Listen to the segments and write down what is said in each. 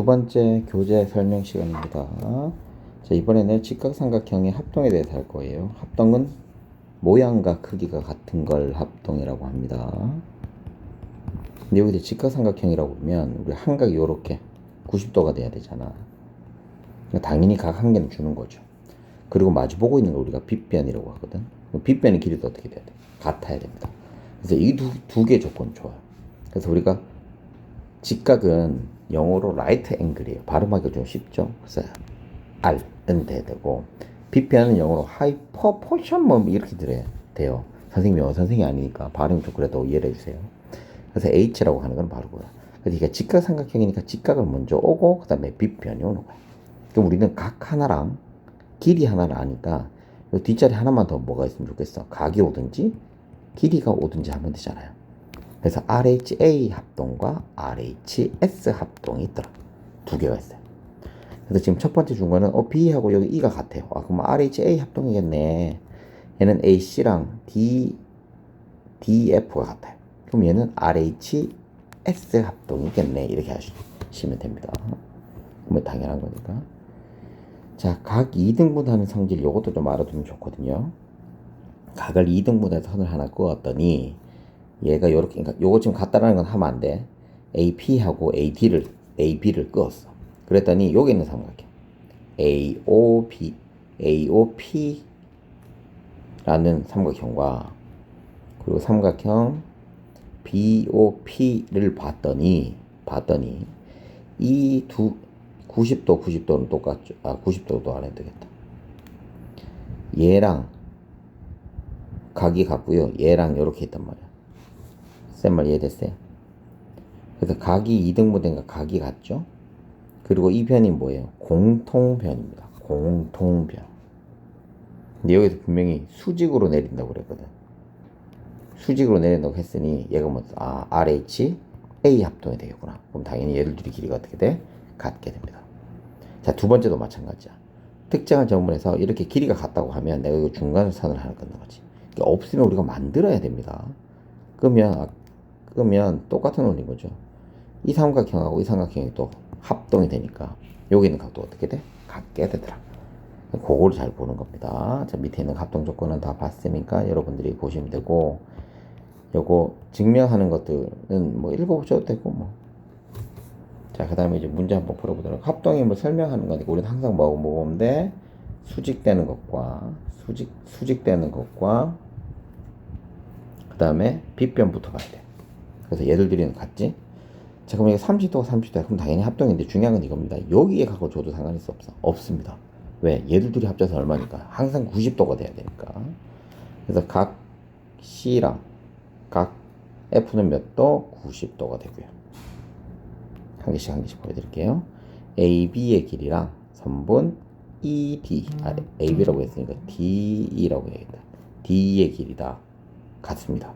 두 번째 교재 설명 시간입니다. 자, 이번에는 직각삼각형의 합동에 대해서 할 거예요. 합동은 모양과 크기가 같은 걸 합동이라고 합니다. 근데 여기서 직각삼각형이라고 보면 우리 한각이 이렇게 90도가 돼야 되잖아. 그러니까 당연히 각 한 개는 주는 거죠. 그리고 마주보고 있는 걸 우리가 빗변이라고 하거든. 빗변의 길이도 어떻게 돼야 돼? 같아야 됩니다. 그래서 이 두 개 조건 좋아요. 그래서 우리가 직각은 영어로 라이트 앵글이에요. 발음하기가 좀 쉽죠. 그래서 R은 돼야 되고, 빗변은 영어로 하이퍼포션 뭐 이렇게 들어야 돼요. 선생님이 영어 선생님이 아니니까 발음이 좀 그래도 이해를 해주세요. 그래서 H라고 하는 건 바로 그거야. 그러니까 직각삼각형이니까 직각을 먼저 오고 그 다음에 빗변이 오는 거야. 그럼 우리는 각 하나랑 길이 하나를 아니까 뒷자리 하나만 더 뭐가 있으면 좋겠어. 각이 오든지 길이가 오든지 하면 되잖아요. 그래서 RHA 합동과 RHS 합동이 있더라. 두 개가 있어요. 그래서 지금 첫 번째 준 거는 B하고 여기 E가 같아요. 그럼 RHA 합동이겠네. 얘는 AC랑 DF가 같아요. 그럼 얘는 RHS 합동이겠네. 이렇게 하시면 됩니다. 뭐 당연한 거니까. 자, 각 2등분하는 성질 요것도 좀 알아두면 좋거든요. 각을 2등분해서 선을 하나 그었더니 얘가 요렇게, 그러니까 요거 지금 같다라는 건 하면 안 돼. AP하고 AB를 그었어. 그랬더니 여기 있는 삼각형 AOP라는 삼각형과 그리고 삼각형 BOP를 봤더니 이 두 90도는 똑같죠. 90도도 안 해도 되겠다. 얘랑 각이 같고요. 얘랑 이렇게 있단 말이야. 쌤 말 이해됐어요? 그래서 각이 2등분된가 각이 같죠? 그리고 이 변이 뭐예요? 공통변입니다. 공통변. 근데 여기서 분명히 수직으로 내린다고 그랬거든. 수직으로 내린다고 했으니 얘가 뭐 RH A 합동이 되겠구나. 그럼 당연히 얘들 둘이 길이가 어떻게 돼? 같게 됩니다. 자, 두 번째도 마찬가지야. 특정한 점문에서 이렇게 길이가 같다고 하면 내가 이거 중간선을 하나 끊는 거지. 없으면 우리가 만들어야 됩니다. 끄면 똑같은 원리인 거죠. 이 삼각형하고 이 삼각형이 또 합동이 되니까 여기 있는 각도 어떻게 돼? 같게 되더라. 그거를 잘 보는 겁니다. 자, 밑에 있는 합동 조건은 다 봤으니까 여러분들이 보시면 되고, 요거 증명하는 것들은 뭐 읽어보셔도 되고 뭐. 자, 그 다음에 이제 문제 한번 풀어보도록. 합동이 뭐 설명하는 거니까 우리는 항상 뭐 보면 돼? 수직되는 것과 수직되는 것과 그 다음에 빗변부터 봐야 돼. 그래서 얘들 둘이는 같지? 자, 그럼 이게 30도가 30도야. 그럼 당연히 합동인데 중요한 건 이겁니다. 여기에 갖고 줘도 상관이 없습니다. 왜? 얘들 둘이 합쳐서 얼마니까? 항상 90도가 돼야 되니까. 그래서 각 C랑 각 F는 몇 도? 90도가 되고요. 한 개씩 보여드릴게요. AB의 길이랑 선분 ED, AB라고 했으니까 DE라고 해야겠다. D의 길이다. 같습니다.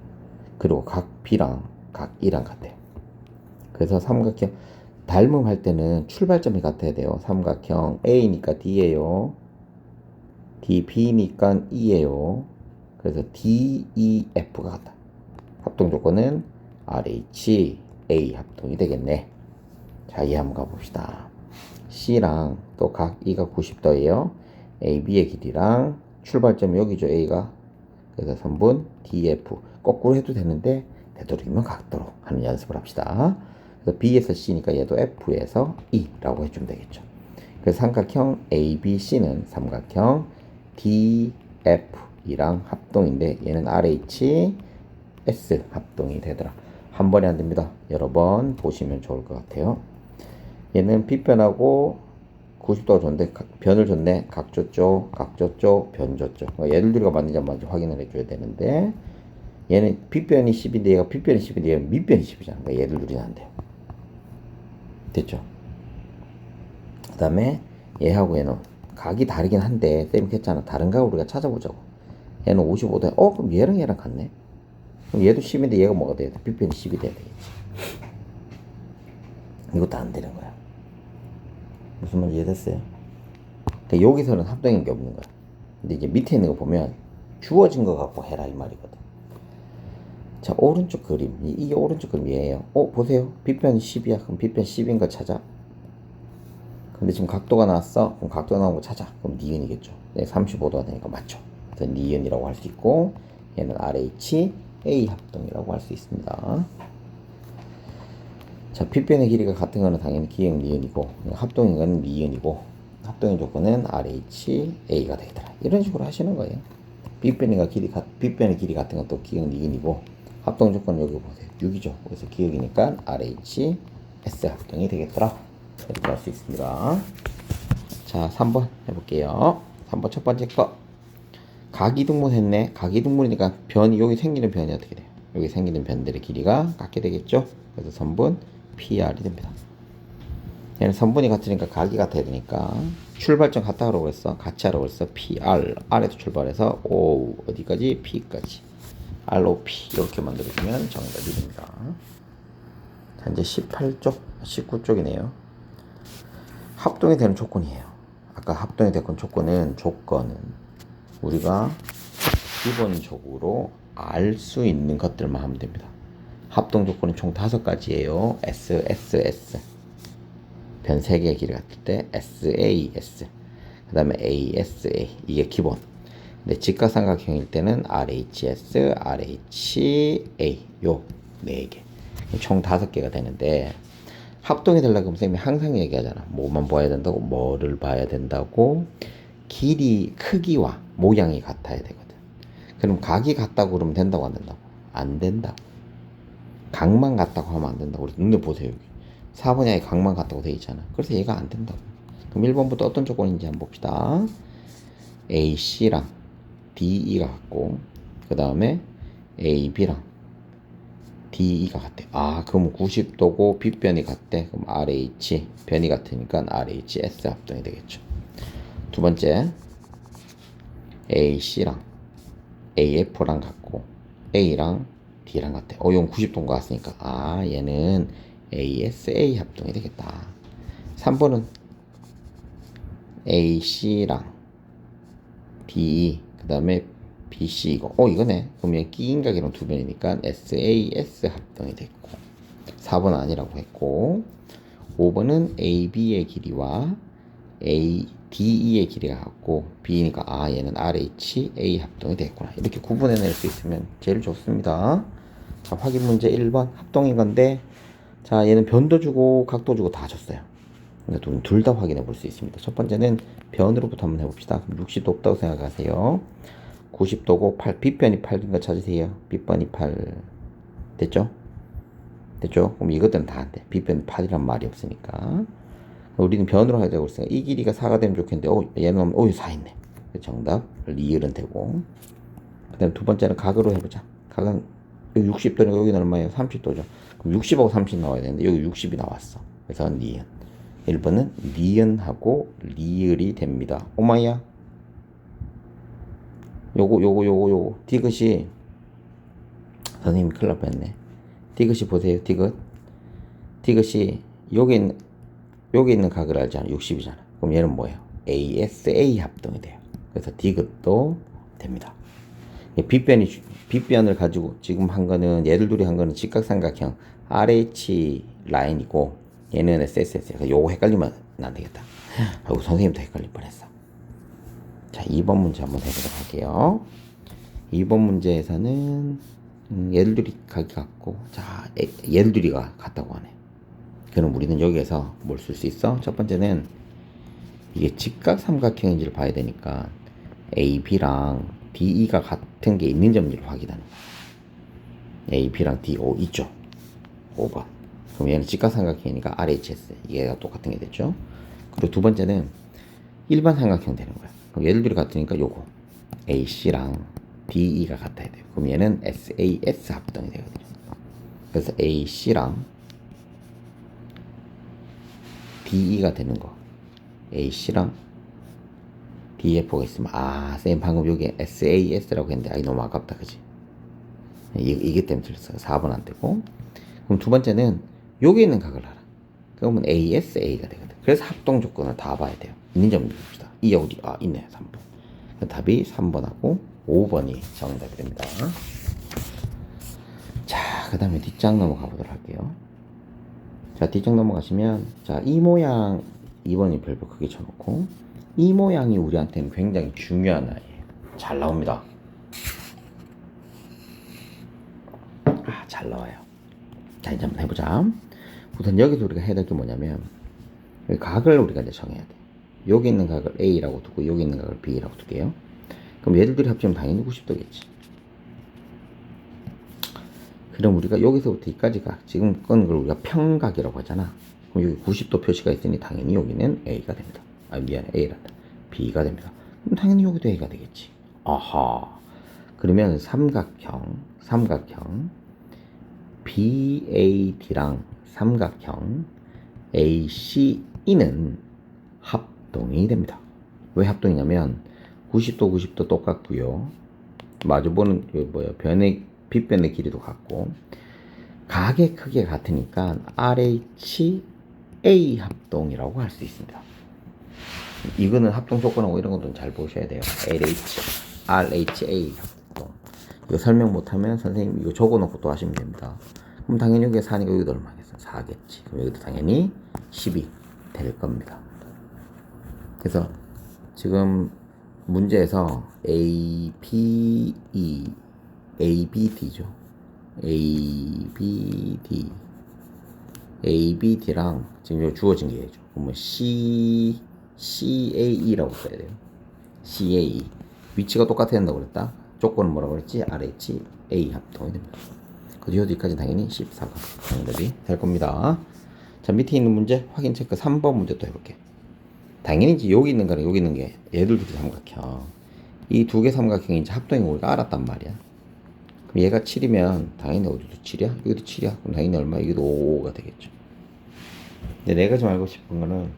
그리고 각 B랑 각 E랑 같아요. 그래서 삼각형 닮음할 때는 출발점이 같아야 돼요. 삼각형 A니까 D예요. DB니까 E예요. 그래서 DEF가 같다. 합동 조건은 RH A 합동이 되겠네. 자, 이해 한번 가봅시다. C랑 또 각 E가 90도예요. AB의 길이랑 출발점 여기죠. A가. 그래서 선분 DF 거꾸로 해도 되는데 되도록이면 각도로 하는 연습을 합시다. 그래서 B에서 C니까 얘도 F에서 E라고 해주면 되겠죠. 그래서 삼각형 ABC는 삼각형 DF이랑 합동인데 얘는 RH S 합동이 되더라. 한 번에 안 됩니다. 여러 번 보시면 좋을 것 같아요. 얘는 빗변하고 90도가 줬는데 변을 줬네. 각 줬죠. 변 줬죠. 얘들 둘이가 맞는지 안 맞는지 확인을 해줘야 되는데 얘는 빗변이 10인데 얘가 빗변이 10인데 얘는 밑변이 10이잖아. 그러니까 얘들 둘이는 안 돼요. 됐죠? 그 다음에 얘하고 얘는 각이 다르긴 한데 쌤이 했잖아. 다른 각을 우리가 찾아보자고. 얘는 55도. 그럼 얘랑 같네. 그럼 얘도 10인데 얘가 뭐가 돼야 돼? 빗변이 10이 돼야 되겠지. 이것도 안 되는 거야. 무슨 말인지 이해됐어요? 그러니까 여기서는 합동인 게 없는 거야. 근데 이제 밑에 있는 거 보면 주어진 거 갖고 해라 이 말이거든. 자, 오른쪽 그림. 이게 오른쪽 그림이에요. 보세요. 빗변이 10이야. 그럼 빗변 10인 거 찾아. 근데 지금 각도가 나왔어. 그럼 각도가 나온 거 찾아. 그럼 니은이겠죠. 네, 35도가 되니까 맞죠. 그래서 니은이라고 할 수 있고, 얘는 RHA 합동이라고 할 수 있습니다. 자, 빗변의 길이가 같은 거는 당연히 기역 니은이고, 합동인 건 니은이고, 합동의 조건은 RHA가 되겠더라. 이런 식으로 하시는 거예요. 빗변의 길이 같은 건 또 기역 니은이고, 합동 조건 여기 보세요. 6이죠. 그래서 기역이니까 RHS 합동이 되겠더라. 이렇게 할 수 있습니다. 자, 3번 해볼게요. 3번 첫 번째 거. 각이등분 했네. 각이등분이니까 변이, 여기 생기는 변이 어떻게 돼요? 여기 생기는 변들의 길이가 같게 되겠죠? 그래서 선분 PR이 됩니다. 얘는 선분이 같으니까 각이 같아야 되니까 출발점 같다 하라고 했어. 같이 하라고 했어. PR. R에서 출발해서 O 어디까지? P까지. ROP 이렇게 만들어주면 정답이 됩니다. 자, 이제 18쪽, 19쪽이네요. 합동이 되는 조건이에요. 아까 합동이 되는 조건은 우리가 기본적으로 알 수 있는 것들만 하면 됩니다. 합동 조건은 총 5가지예요. SSS 변 3개의 길이 같을 때 SAS 그 다음에 ASA 이게 기본. 근데 직각삼각형일 때는 RHS, RHA 요 4개 총 5개가 되는데 합동이 되려고 하면 선생님이 항상 얘기하잖아. 뭐만 봐야 된다고, 뭐를 봐야 된다고, 길이 크기와 모양이 같아야 되거든. 그럼 각이 같다고 그러면 된다고 안 된다고? 안 된다고. 각만 같다고 하면 안 된다고. 우리 눈에 보세요. 여기 4번이 아예 각만 같다고 돼 있잖아. 그래서 얘가 안 된다고. 그럼 1번부터 어떤 조건인지 한번 봅시다. AC랑 DE가 같고, 그 다음에 AB랑 DE가 같대. 아, 그럼 90도고 빗변이 같대. 그럼 RH 변이 같으니까 RHS 합동이 되겠죠. 두 번째 AC랑 AF랑 같고 A랑 D랑 같아. 이건 90도인 것 같으니까 아, 얘는 ASA 합동이 되겠다. 3번은 AC랑 DE 그 다음에 BC 이거네. 그럼 얘 끼인각이랑 두 변이니까 SAS 합동이 됐고 4번 아니라고 했고 5번은 AB의 길이와 DE의 길이가 같고 B니까 아, 얘는 RHA 합동이 됐구나. 이렇게 구분해낼 수 있으면 제일 좋습니다. 자, 확인 문제 1번 합동인 건데, 자, 얘는 변도 주고 각도 주고 다 줬어요. 그러니까 둘 다 확인해 볼 수 있습니다. 첫 번째는 변으로부터 한번 해봅시다. 60도 없다고 생각하세요. 90도고 빗변이 8인 거 찾으세요. 빗변이 8 됐죠? 그럼 이것들은 다 안 돼. 빗변이 8이란 말이 없으니까. 우리는 변으로 하자고 했으니까 이 길이가 4가 되면 좋겠는데 얘는 4 있네. 정답 리을은 되고, 그 다음 두 번째는 각으로 해보자. 각은 60도니까 여기는 얼마예요? 30도죠. 그럼 60하고 30 나와야 되는데 여기 60이 나왔어. 그래서 니은. 1번은 니은하고 리을이 됩니다. 오마이야. 요거 디귿이 선생님이 큰일 날 뻔했네. 디귿이 보세요. 디귿이 여기 있는 각을 알잖아. 60이잖아. 그럼 얘는 뭐예요? ASA 합동이 돼요. 그래서 디귿도 됩니다. 빗변을 가지고 지금 한 거는, 얘들 둘이 한 거는 직각삼각형 RH 라인이고 얘는 SSS야. 그래서 요거 헷갈리면 안 되겠다. 아이고, 선생님도 헷갈릴 뻔했어. 자, 2번 문제 한번 해보도록 할게요. 2번 문제에서는 얘들 둘이 각이 같고, 자, 얘들 둘이가 같다고 하네. 그럼 우리는 여기에서 뭘 쓸 수 있어? 첫 번째는 이게 직각삼각형인지를 봐야 되니까 AB랑 DE가 같은 게 있는지 없는지를 확인하는 거야. AB랑 DO 있죠. 5번. 그럼 얘는 직각삼각형이니까 RHS 얘가 똑같은 게 됐죠. 그리고 두 번째는 일반 삼각형 되는 거야. 그럼 얘들 둘이 같으니까 요거 AC랑 DE가 같아야 돼요. 그럼 얘는 SAS 합동이 되거든요. 그래서 AC랑 DE가 되는 거, AC랑 DF가 있으면, 아, 쌤 방금 여기 SAS라고 했는데, 너무 아깝다, 그지? 이게 때문에 틀렸어요. 4번 안 되고. 그럼 두 번째는 여기 있는 각을 알아. 그러면 ASA가 되거든. 그래서 합동 조건을 다 봐야 돼요. 있는지 없는지 봅시다. 여기, 있네, 3번. 답이 3번하고 5번이 정답이 됩니다. 자, 그 다음에 뒷장 넘어가 보도록 할게요. 자, 뒷장 넘어가시면, 자, 이 모양, 2번이 별표 크게 쳐놓고 이 모양이 우리한테는 굉장히 중요한 아이예요. 잘 나옵니다. 잘 나와요. 자, 이제 한번 해보자. 우선 여기서 우리가 해야 될 게 뭐냐면 각을 우리가 이제 정해야 돼. 여기 있는 각을 A라고 두고 여기 있는 각을 B라고 둘게요. 그럼 얘들끼리 합치면 당연히 90도겠지. 그럼 우리가 여기서부터 여기까지가 지금 건 걸 우리가 평각이라고 하잖아. 그럼 여기 90도 표시가 있으니 당연히 여기는 A가 됩니다. 미안해, A란다. B가 됩니다. 그럼 당연히 여기도 A가 되겠지. 아하. 그러면 삼각형 BAD랑 삼각형 ACE는 합동이 됩니다. 왜 합동이냐면 90도 똑같고요. 마주보는 빗변의 길이도 같고 각의 크기가 같으니까 RHA 합동이라고 할 수 있습니다. 이거는 합동 조건하고 이런 것도 잘 보셔야 돼요. RHA 합동. 이거 설명 못하면 선생님 이거 적어놓고 또 하시면 됩니다. 그럼 당연히 여기가 4니까 여기도 얼마겠어? 4겠지. 그럼 여기도 당연히 10이 될 겁니다. 그래서 지금 문제에서 ABD죠. ABD랑 지금 여기 주어진 게 있죠. 그러면 CAE라고 써야 돼요. CAE. 위치가 똑같아야 된다고 그랬다. 조건은 뭐라고 그랬지? RHA 합동이 됩니다. 그 여기까지 당연히 14가 정답이 될 겁니다. 자, 밑에 있는 문제 확인 체크 3번 문제 또 해볼게. 당연히 이제 여기 있는 거랑 여기 있는 게 얘들 둘이 삼각형. 이 두 개 삼각형이 이제 합동인 거 우리가 알았단 말이야. 그럼 얘가 7이면 당연히 어디도 7이야? 여기도 7이야? 그럼 당연히 얼마? 여기도 5가 되겠죠. 근데 내가 좀 알고 싶은 거는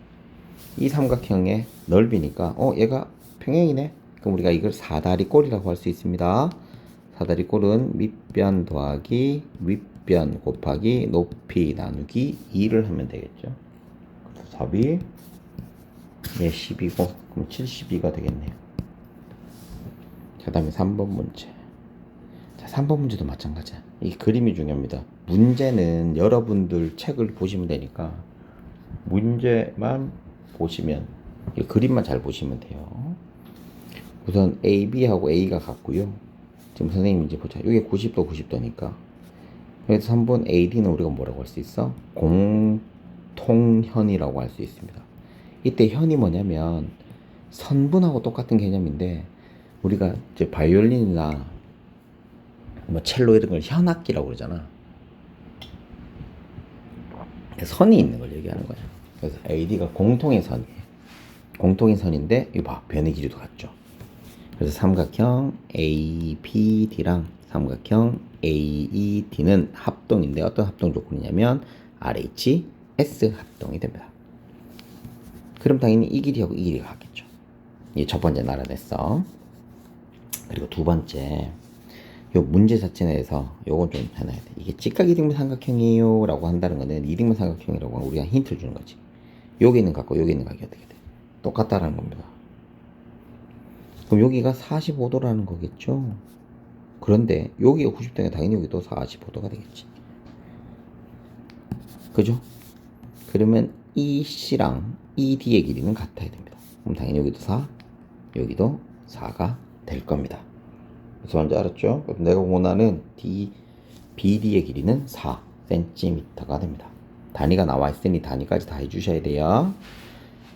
이 삼각형의 넓이니까 얘가 평행이네? 그럼 우리가 이걸 사다리꼴이라고 할 수 있습니다. 사다리꼴은 밑변 더하기 윗변 곱하기 높이 나누기 2를 하면 되겠죠. 그래서 답이 10이고 그럼 72가 되겠네요. 그 다음에 3번 문제. 자, 3번 문제도 마찬가지야. 이 그림이 중요합니다. 문제는 여러분들 책을 보시면 되니까 문제만 보시면 이 그림만 잘 보시면 돼요. 우선 A, B하고 A가 같고요. 지금 선생님 이제 보자. 이게 90도니까 여기서 3번 AD는 우리가 뭐라고 할 수 있어? 공통현이라고 할 수 있습니다. 이때 현이 뭐냐면 선분하고 똑같은 개념인데 우리가 이제 바이올린이나 뭐 첼로 이런 걸 현악기라고 그러잖아. 선이 있는 걸 얘기하는 거야. 그래서 AD가 공통의 선이에요. 공통의 선인데 이거 봐, 변의 길이도 같죠. 그래서 삼각형 ABD랑 삼각형 AED는 합동인데 어떤 합동 조건이냐면 RHS 합동이 됩니다. 그럼 당연히 이 길이하고 이 길이가 같겠죠. 이 첫 번째 알아냈어. 그리고 두 번째, 요 문제 자체 내에서 요건 좀 해놔야 돼. 이게 직각 이등분 삼각형이에요 라고 한다는 거는 이등분 삼각형이라고 우리가 힌트를 주는 거지. 여기 있는 각과 여기 있는 각이 어떻게 돼? 똑같다라는 겁니다. 그럼 여기가 45도라는 거겠죠. 그런데 여기가 90도니까 당연히 여기도 45도가 되겠지. 그죠? 그러면 이 C랑 이 D의 길이는 같아야 됩니다. 그럼 당연히 여기도 4, 여기도 4가 될 겁니다. 그래서 먼저 알았죠? 그럼 내가 원하는 BD의 길이는 4cm가 됩니다. 단위가 나와 있으니 단위까지 다 해주셔야 돼요.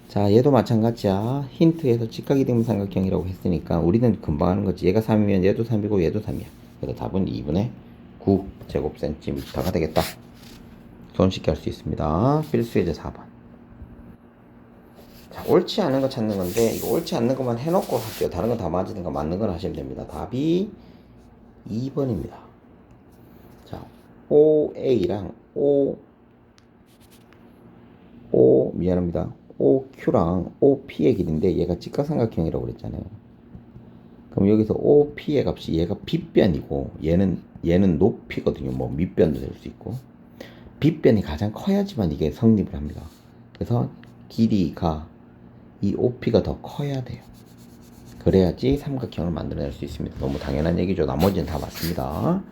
자, 얘도 마찬가지야. 힌트에서 직각이등분 삼각형이라고 했으니까 우리는 금방 하는 거지. 얘가 3이면 얘도 3이고 얘도 3이야. 그래서 답은 2분의 9 제곱cm가 되겠다. 손쉽게 할 수 있습니다. 필수예제 4번. 자, 옳지 않은 거 찾는 건데 이거 옳지 않는 것만 해놓고 할게요. 다른 건 다 맞으니까 맞는 건 하시면 됩니다. 답이 2번입니다. 자, OA랑 미안합니다. OQ랑 OP의 길인데 얘가 직각삼각형이라고 그랬잖아요. 그럼 여기서 OP의 값이 얘가 빗변이고 얘는 높이거든요. 뭐 밑변도 될 수 있고 빗변이 가장 커야지만 이게 성립을 합니다. 그래서 길이가 이 OP가 더 커야 돼요. 그래야지 삼각형을 만들어낼 수 있습니다. 너무 당연한 얘기죠. 나머지는 다 맞습니다.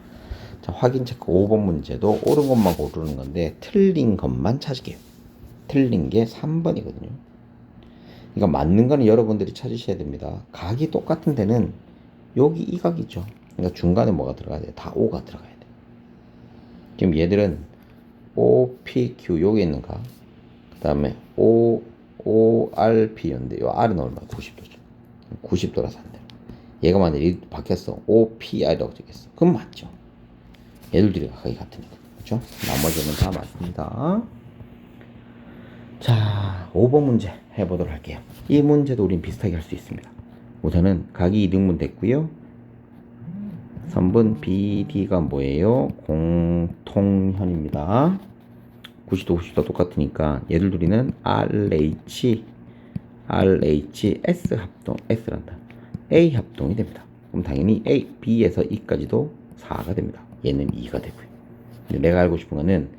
자, 확인 체크 5번 문제도 옳은 것만 고르는 건데 틀린 것만 찾을게요. 틀린 게 3번이거든요. 그러니까 맞는 거는 여러분들이 찾으셔야 됩니다. 각이 똑같은 데는 여기 이 각이죠. 그러니까 중간에 뭐가 들어가야 돼? 다 O가 들어가야 돼. 지금 얘들은 OPQ 여기 있는 각, 그 다음에 ORP였는데 요 R은 얼마야? 90도죠. 90도라서 안 돼. 얘가 만약에 바뀌었어. OPR이라고 적겠어. 그럼 맞죠. 얘들끼리 각이 같으니까. 그렇죠? 나머지는 다 맞습니다. 자, 5번 문제 해보도록 할게요. 이 문제도 우린 비슷하게 할 수 있습니다. 우선은 각이 이등분 됐고요. 선분 BD가 뭐예요? 공통현입니다. 90도 90도 똑같으니까 얘들 둘이는 RHS 합동, S란다. A 합동이 됩니다. 그럼 당연히 A, B에서 E까지도 4가 됩니다. 얘는 2가 되고요. 근데 내가 알고 싶은 거는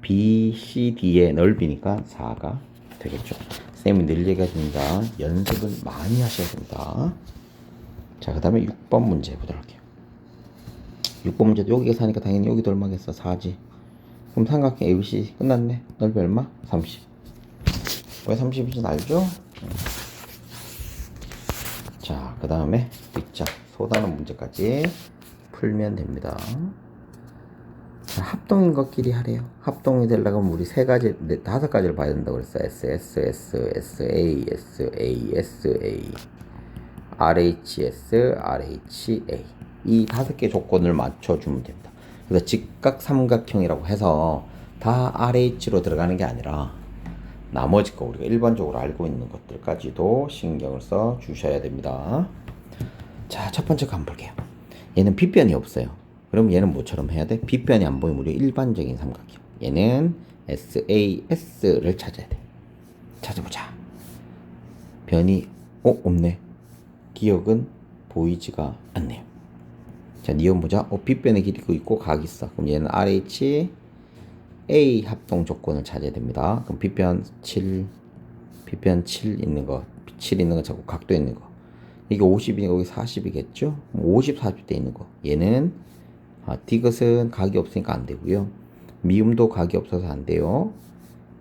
BCD의 넓이니까 4가 되겠죠. 선생님이 늘 얘기하십니다. 연습을 많이 하셔야 됩니다. 자, 그 다음에 6번 문제 보도록 할게요. 6번 문제도 여기가 4니까 당연히 여기도 얼마겠어? 4지. 그럼 삼각형 ABC 끝났네. 넓이 얼마? 30. 왜 30인지 알죠? 자, 그 다음에 뒷자 소단원 문제까지 풀면 됩니다. 자, 합동인 것끼리 하래요. 합동이 되려면 우리 다섯 가지를 봐야 된다고 그랬어. SSSA, SASA, RHS, RHA. 이 5개 조건을 맞춰주면 됩니다. 그래서 직각 삼각형이라고 해서 다 RH로 들어가는 게 아니라 나머지 거 우리가 일반적으로 알고 있는 것들까지도 신경을 써 주셔야 됩니다. 자, 첫 번째 거 한번 볼게요. 얘는 빗변이 없어요. 그럼 얘는 뭐처럼 해야 돼? 빗변이 안 보이면 우리 일반적인 삼각형. 얘는 SAS를 찾아야 돼. 찾아보자. 변이 없네. 기억은 보이지가 않네요. 자, 니은 보자. 빗변의 길이가 있고 각이 있어. 그럼 얘는 RH A 합동 조건을 찾아야 됩니다. 그럼 빗변 7 있는 거, 7 있는 거 찾고 각도 있는 거. 이게 50이니까 여기 40이겠죠? 50, 40대 있는 거. 얘는 디귿은 각이 없으니까 안 되고요. 미음도 각이 없어서 안 돼요.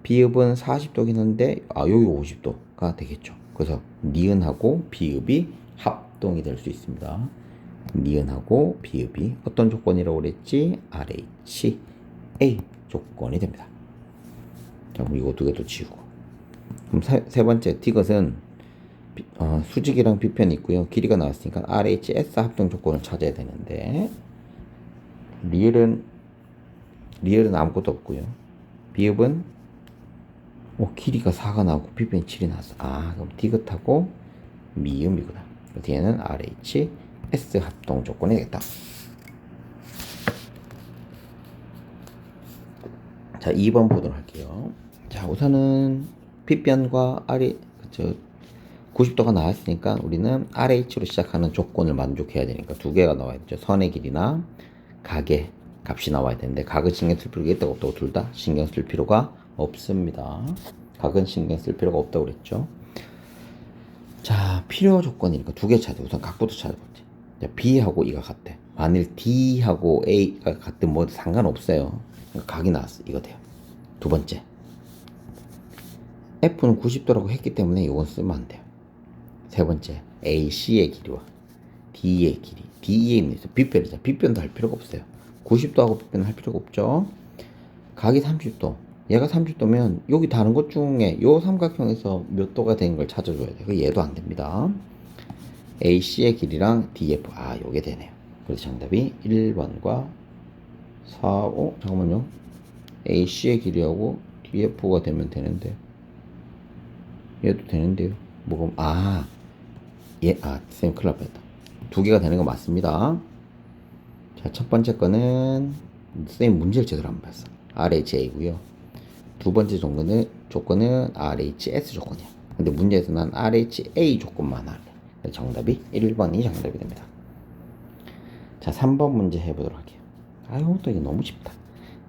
비읍은 40도긴 한데 여기 50도가 되겠죠. 그래서 니은하고 비읍이 합동이 될 수 있습니다. 니은하고 비읍이 어떤 조건이라고 그랬지? RHA 조건이 됩니다. 자, 그럼 이거 두 개도 지우고. 그럼 세 번째 디귿은 수직이랑 빗변이 있고요. 길이가 나왔으니까 RHS 합동 조건을 찾아야 되는데 리을은 아무것도 없고요. 비읍은 길이가 4가 나오고 빗변이 7이 나왔어. 그럼 디귿하고 미음이구나. 뒤에는 RHS 합동 조건이 되겠다. 자, 2번 보도록 할게요. 자, 우선은 빗변과 90도가 나왔으니까 우리는 RH로 시작하는 조건을 만족해야 되니까 두 개가 나와야 되죠. 선의 길이나 각의 값이 나와야 되는데 각은 신경 쓸 필요가 있다고 없다고 둘 다 신경 쓸 필요가 없습니다. 각은 신경 쓸 필요가 없다고 그랬죠. 자, 필요 조건이니까 두 개 찾아. 우선 각부터 찾아볼게. B하고 E가 같대. 만일 D하고 A가 같든 뭐 상관없어요. 그러니까 각이 나왔어. 이거 돼요. 두 번째, F는 90도라고 했기 때문에 이건 쓰면 안 돼요. 세 번째, AC의 길이와 D의 길이. D에 있는 빗변이죠. 빗변도 할 필요가 없어요. 90도하고 빗변은 할 필요가 없죠. 각이 30도. 얘가 30도면 여기 다른 것 중에 요 삼각형에서 몇 도가 된 걸 찾아줘야 돼. 그 얘도 안 됩니다. AC의 길이랑 DF. 요게 되네요. 그래서 정답이 1번과 4, 잠깐만요. AC의 길이하고 DF가 되면 되는데 얘도 되는데요. 쌤 큰일 날 뻔했다. 두 개가 되는 거 맞습니다. 자, 첫 번째 거는 쌤 문제를 제대로 안 봤어. RHA고요. 두 번째 조건은 RHS 조건이야. 근데 문제에서 난 RHA 조건만 할래. 정답이 1번이 정답이 됩니다. 자, 3번 문제 해보도록 할게요. 또 이게 너무 쉽다.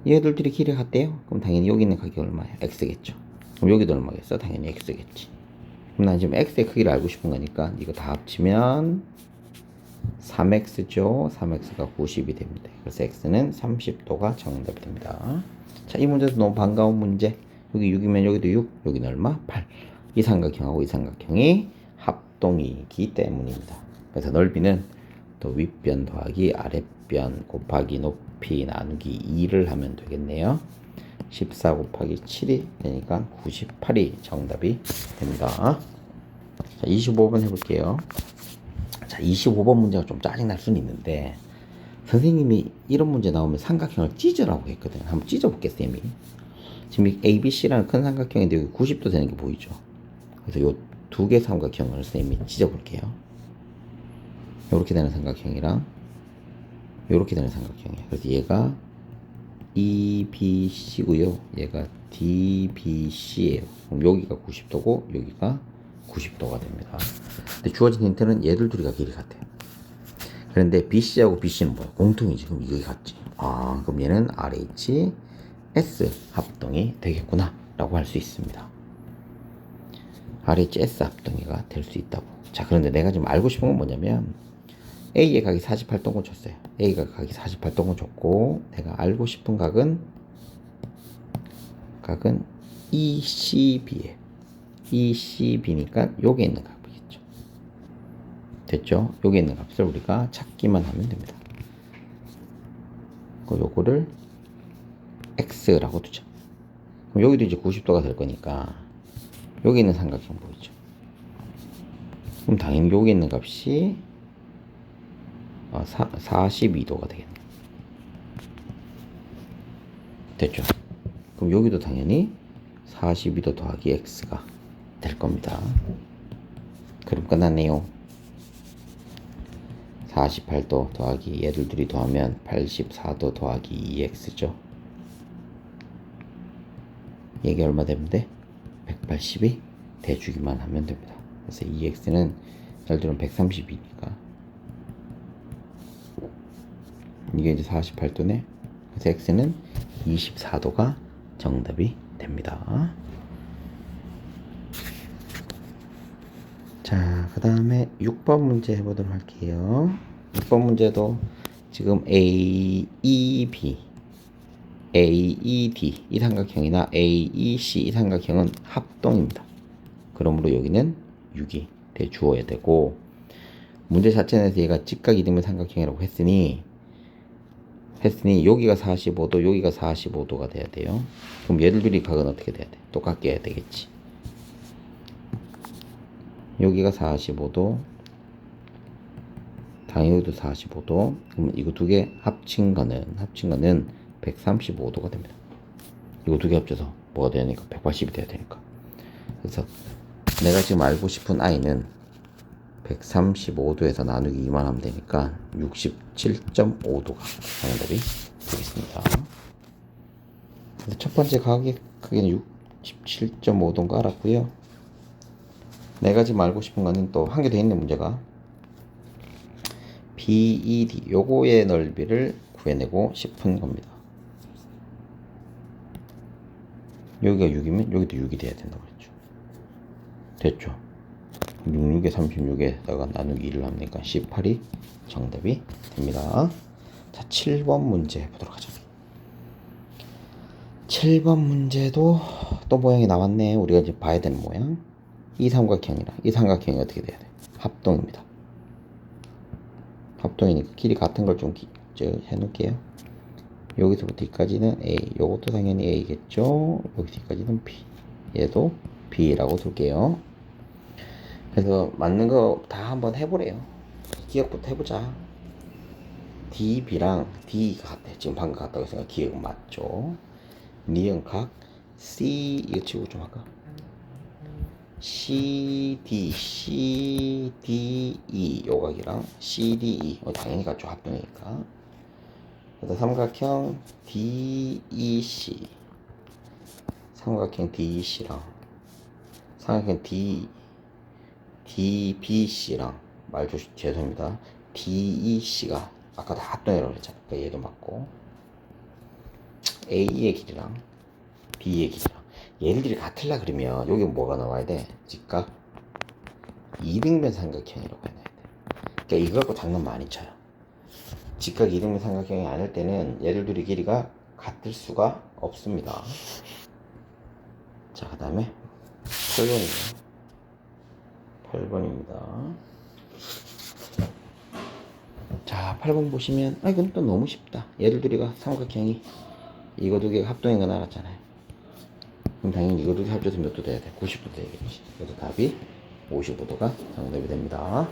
얘들끼리 길이 같대요. 그럼 당연히 여기 있는 각이 얼마야? X겠죠. 그럼 여기도 얼마겠어? 당연히 X겠지. 그럼 난 지금 X의 크기를 알고 싶은 거니까 이거 다 합치면 3X죠. 3X가 90이 됩니다. 그래서 X는 30도가 정답이 됩니다. 자, 이 문제도 너무 반가운 문제. 여기 6이면 여기도 6, 여기는 얼마? 8. 이 삼각형하고 이 삼각형이 합동이기 때문입니다. 그래서 넓이는 또 윗변 더하기 아랫변 곱하기 높이 나누기 2를 하면 되겠네요. 14 곱하기 7이 되니까 98이 정답이 됩니다. 자, 25번 해볼게요. 자, 25번 문제가 좀 짜증날 수는 있는데 선생님이 이런 문제 나오면 삼각형을 찢으라고 했거든요. 한번 찢어볼게 쌤이. 지금 ABC라는 큰 삼각형인데 여기 90도 되는 게 보이죠. 그래서 요 두 개 삼각형을 선생님이 찢어볼게요. 요렇게 되는 삼각형이랑 요렇게 되는 삼각형이에요. 그래서 얘가 EBC고요. 얘가 DBC예요. 그럼 여기가 90도고 여기가 90도가 됩니다. 근데 주어진 힌트는 얘들 둘이가 길이 같아요. 그런데 BC하고 BC는 뭐야? 공통이지. 그럼 이게 같지. 아, 그럼 얘는 RHS 합동이 되겠구나 라고 할 수 있습니다. RHS 합동이가 될 수 있다고. 자, 그런데 내가 지금 알고 싶은 건 뭐냐면 A의 각이 48도건 줬어요. A가 각이 48도건 줬고 내가 알고 싶은 각은 ECB예요. ECB니까 여기 있는 값이겠죠. 됐죠? 여기 있는 값을 우리가 찾기만 하면 됩니다. 요거를 X라고 두죠. 그럼 여기도 이제 90도가 될 거니까 여기 있는 삼각형 보이죠? 그럼 당연히 여기 있는 값이 42도가 되겠네. 됐죠? 그럼 여기도 당연히 42도 더하기 X가 될 겁니다. 그럼 끝났네요. 48도 더하기 얘들 둘이 더하면 84도 더하기 2X죠. 얘가 얼마 되면 돼? 180이 대주기만 하면 됩니다. 그래서 2X는 예를 들면 130이니까 이게 이제 48도네. 그래서 X는 24도가 정답이 됩니다. 자, 그 다음에 6번 문제 해보도록 할게요. 6번 문제도 지금 AEB, AED 이 삼각형이나 AEC 이 삼각형은 합동입니다. 그러므로 여기는 6이 대주어야 되고 문제 자체에서 얘가 직각 이등변 삼각형이라고 했으니 여기가 45도 여기가 45도가 돼야 돼요. 그럼 얘들 둘이 각은 어떻게 돼야 돼? 똑같게 해야 되겠지. 여기가 45도 당연히 여기도 45도. 그럼 이거 두 개 합친 거는 135도가 됩니다. 이거 두 개 합쳐서 뭐가 되니까 180이 돼야 되니까. 그래서 내가 지금 알고 싶은 i는 135도에서 나누기 2만 하면 되니까 67.5도가 정답이 되겠습니다. 그래서 첫 번째 각의 크기는 67.5도인 거 알았고요. 내가 지금 알고 싶은 거는 또 한 개 더 있는 문제가 BED 요거의 넓이를 구해내고 싶은 겁니다. 여기가 6이면 여기도 6이 돼야 된다고 그랬죠. 됐죠? 66에 36에다가 나누기 1을 하니까 18이 정답이 됩니다. 자, 7번 문제 보도록 하죠. 7번 문제도 또 모양이 나왔네. 우리가 이제 봐야 되는 모양. 이 삼각형이랑 이 삼각형이 어떻게 돼야 돼? 합동입니다. 합동이니까 길이 같은 걸 좀 해놓을게요. 여기서부터 여기까지는 A, 요것도 당연히 A겠죠. 여기까지는 B, 얘도 B라고 둘게요. 그래서 맞는 거 다 한번 해보래요. 기억부터 해보자. DB랑 D가 같아. 지금 방금 같다고 했으니까 기억 맞죠? 니은각 C 이거 치고 좀 할까? CDE 요각이랑 CDE 당연히 같죠. 합동이니까. 그래서 삼각형 DEC DEC랑 삼각형 DBC랑 죄송합니다. DEC가 아까 다 합동이라고 그랬잖아요. 그러니까 얘도 맞고 A의 길이랑 B의 길이랑 얘네들이 같으려 그러면 여기 뭐가 나와야 돼? 직각 이등변 삼각형이라고 해놔야 돼. 그러니까 이거 갖고 장난 많이 쳐요. 직각 이등변 삼각형이 아닐 때는 얘들 둘이 길이가 같을 수가 없습니다. 자, 그 다음에 8번이에요. 8번입니다. 자, 8번 보시면, 이건 또 너무 쉽다. 얘들 둘이가 삼각형이 이거 두 개가 합동인 건 알았잖아요. 그럼 당연히 이거 두 개 합쳐서 몇 도 돼야 돼? 90도 돼야겠지. 그래서 답이 55도가 정답이 됩니다.